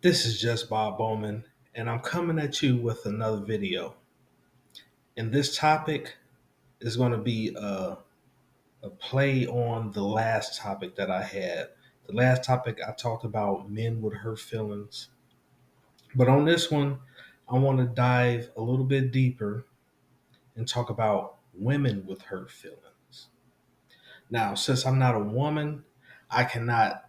This is just Bob Bowman, and I'm coming at you with another video. And this topic is going to be a play on the last topic that I had. The last topic I talked about men with hurt feelings. But on this one, I want to dive a little bit deeper and talk about women with hurt feelings. Now, since I'm not a woman, I cannot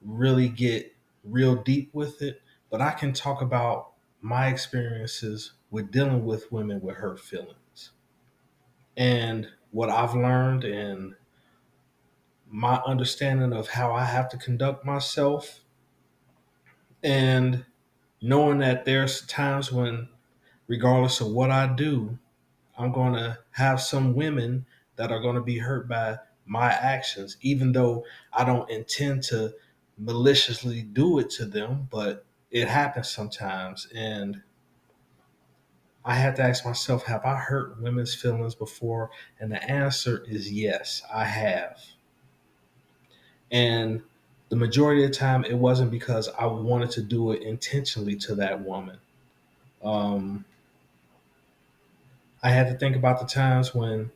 really get real deep with it, but I can talk about my experiences with dealing with women with hurt feelings and what I've learned and my understanding of how I have to conduct myself, and knowing that there's times when, regardless of what I do, I'm going to have some women that are going to be hurt by my actions, even though I don't intend to maliciously do it to them, but it happens sometimes. And I had to ask myself, have I hurt women's feelings before? And the answer is yes, I have. And the majority of the time, it wasn't because I wanted to do it intentionally to that woman. Um, I had to think about the times when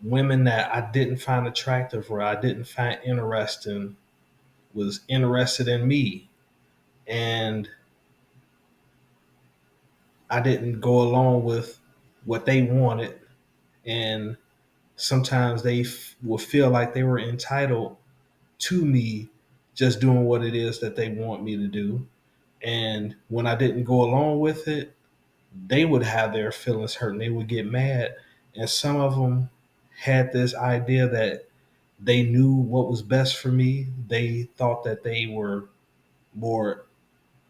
women that I didn't find attractive or I didn't find interesting was interested in me, and I didn't go along with what they wanted, and sometimes they will feel like they were entitled to me just doing what it is that they want me to do. And when I didn't go along with it, they would have their feelings hurt and they would get mad. And some of them had this idea that they knew what was best for me. They thought that they were more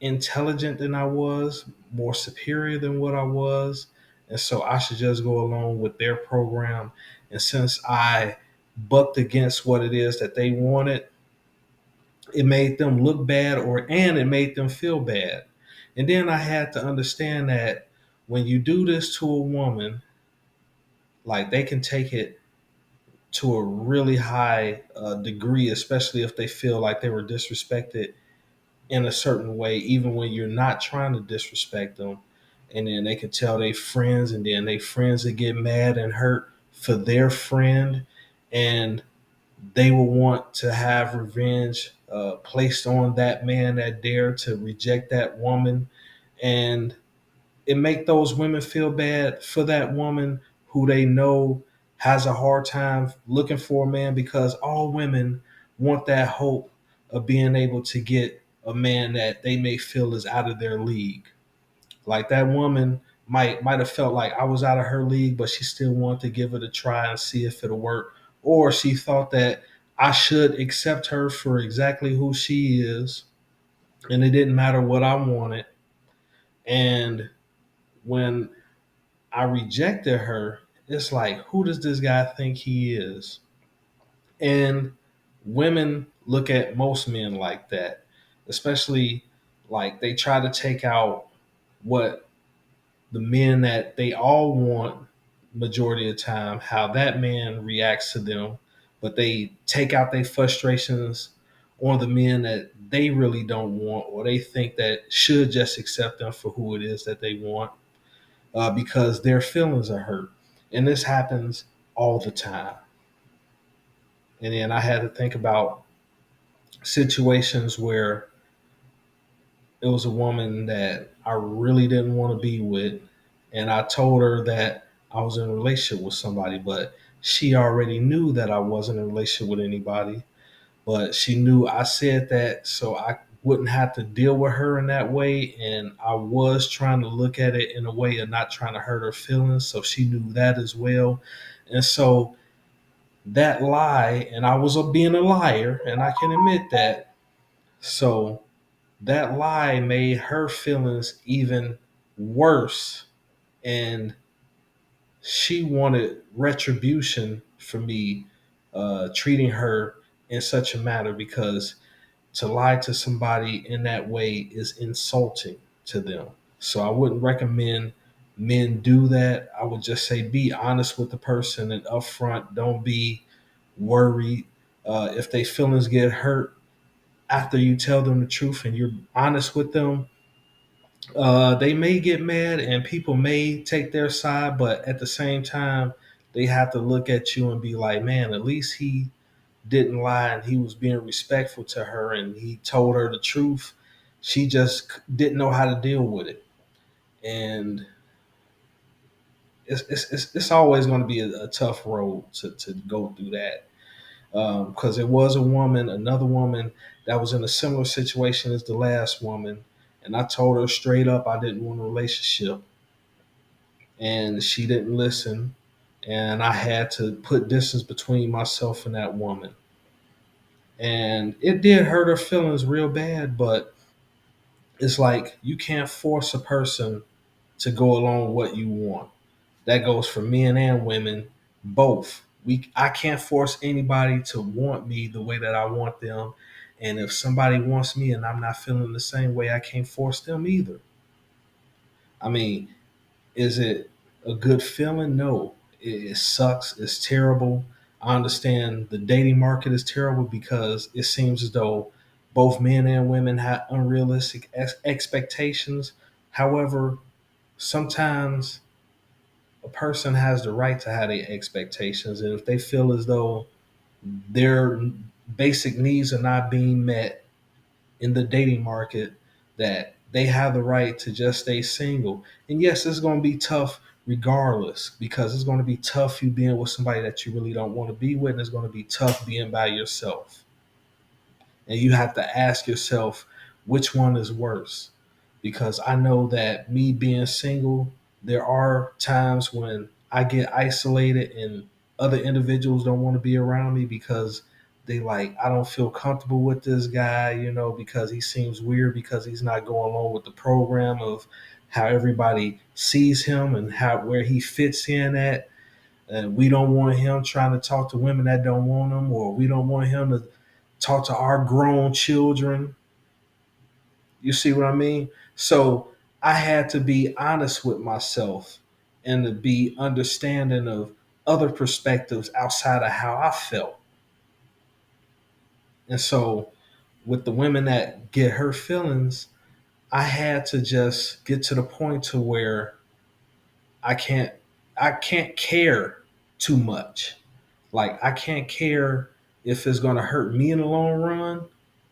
intelligent than I was, more superior than what I was. And so I should just go along with their program. And since I bucked against what it is that they wanted, it made them look bad and it made them feel bad. And then I had to understand that when you do this to a woman, like they can take it to a really high degree, especially if they feel like they were disrespected in a certain way, even when you're not trying to disrespect them. And then they can tell their friends, and then their friends that get mad and hurt for their friend, and they will want to have revenge placed on that man that dared to reject that woman. And it make those women feel bad for that woman who they know has a hard time looking for a man, because all women want that hope of being able to get a man that they may feel is out of their league. Like that woman might have felt like I was out of her league, but she still wanted to give it a try and see if it'll work. Or she thought that I should accept her for exactly who she is, and it didn't matter what I wanted. And when I rejected her, it's like, who does this guy think he is? And women look at most men like that, especially like they try to take out what the men that they all want majority of the time, how that man reacts to them, but they take out their frustrations on the men that they really don't want or they think that should just accept them for who it is that they want, because their feelings are hurt. And this happens all the time. And then I had to think about situations where it was a woman that I really didn't want to be with. And I told her that I was in a relationship with somebody, but she already knew that I wasn't in a relationship with anybody. But she knew I said that so I wouldn't have to deal with her in that way. And I was trying to look at it in a way of not trying to hurt her feelings. So she knew that as well. And so that lie, and I was being a liar, and I can admit that. So that lie made her feelings even worse. And she wanted retribution for me treating her in such a manner, because to lie to somebody in that way is insulting to them. So I wouldn't recommend men do that. I would just say be honest with the person and upfront. Don't be worried. If they feelings get hurt, after you tell them the truth and you're honest with them, they may get mad and people may take their side, but at the same time, they have to look at you and be like, man, at least he didn't lie and he was being respectful to her and he told her the truth. She just didn't know how to deal with it. And it's always going to be a tough road to go through that. Because it was a woman, another woman that was in a similar situation as the last woman. And I told her straight up I didn't want a relationship. And she didn't listen. And I had to put distance between myself and that woman. And it did hurt her feelings real bad, but it's like you can't force a person to go along with what you want. That goes for men and women, both. I can't force anybody to want me the way that I want them. And if somebody wants me and I'm not feeling the same way, I can't force them either. I mean, is it a good feeling? No. It sucks. It's terrible. I understand the dating market is terrible because it seems as though both men and women have unrealistic expectations. However, sometimes a person has the right to have their expectations, and if they feel as though their basic needs are not being met in the dating market, that they have the right to just stay single. And yes, it's going to be tough regardless, because it's going to be tough you being with somebody that you really don't want to be with, and it's going to be tough being by yourself. And you have to ask yourself which one is worse. Because I know that me being single, there are times when I get isolated and other individuals don't want to be around me because they like, I don't feel comfortable with this guy, because he seems weird, because he's not going along with the program of how everybody sees him and where he fits in at. And we don't want him trying to talk to women that don't want him, or we don't want him to talk to our grown children. You see what I mean? So I had to be honest with myself and to be understanding of other perspectives outside of how I felt. And so with the women that get hurt feelings, I had to just get to the point to where I can't I can't care too much. Like I can't care if it's going to hurt me in the long run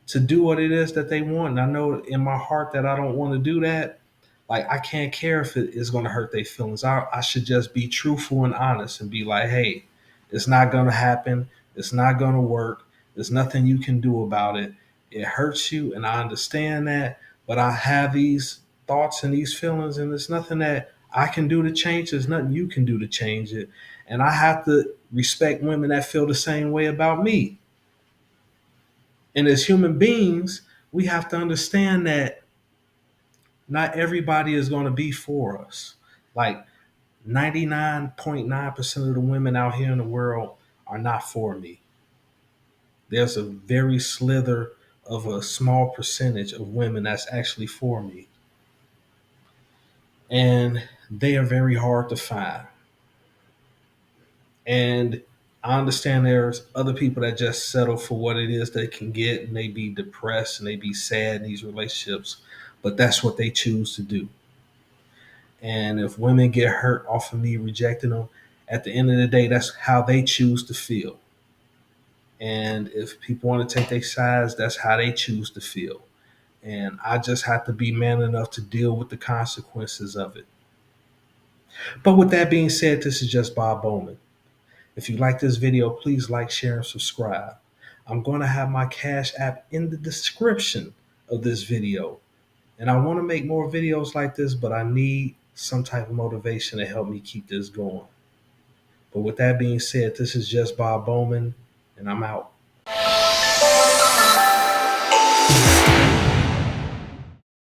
to do what it is that they want. And I know in my heart that I don't want to do that. Like I can't care if it is going to hurt their feelings. I should just be truthful and honest and be like, hey, it's not going to happen. It's not going to work. There's nothing you can do about it. It hurts you, and I understand that. But I have these thoughts and these feelings, and there's nothing that I can do to change. There's nothing you can do to change it. And I have to respect women that feel the same way about me. And as human beings, we have to understand that not everybody is going to be for us. Like 99.9% of the women out here in the world are not for me. There's a very slither of a small percentage of women that's actually for me. And they are very hard to find. And I understand there's other people that just settle for what it is they can get, and they be depressed and they be sad in these relationships, but that's what they choose to do. And if women get hurt off of me rejecting them, at the end of the day, that's how they choose to feel. And if people want to take their sides, that's how they choose to feel. And I just have to be man enough to deal with the consequences of it. But with that being said, this is just Bob Bowman. If you like this video, please like, share, and subscribe. I'm going to have my Cash App in the description of this video. And I want to make more videos like this, but I need some type of motivation to help me keep this going. But with that being said, this is just Bob Bowman, and I'm out.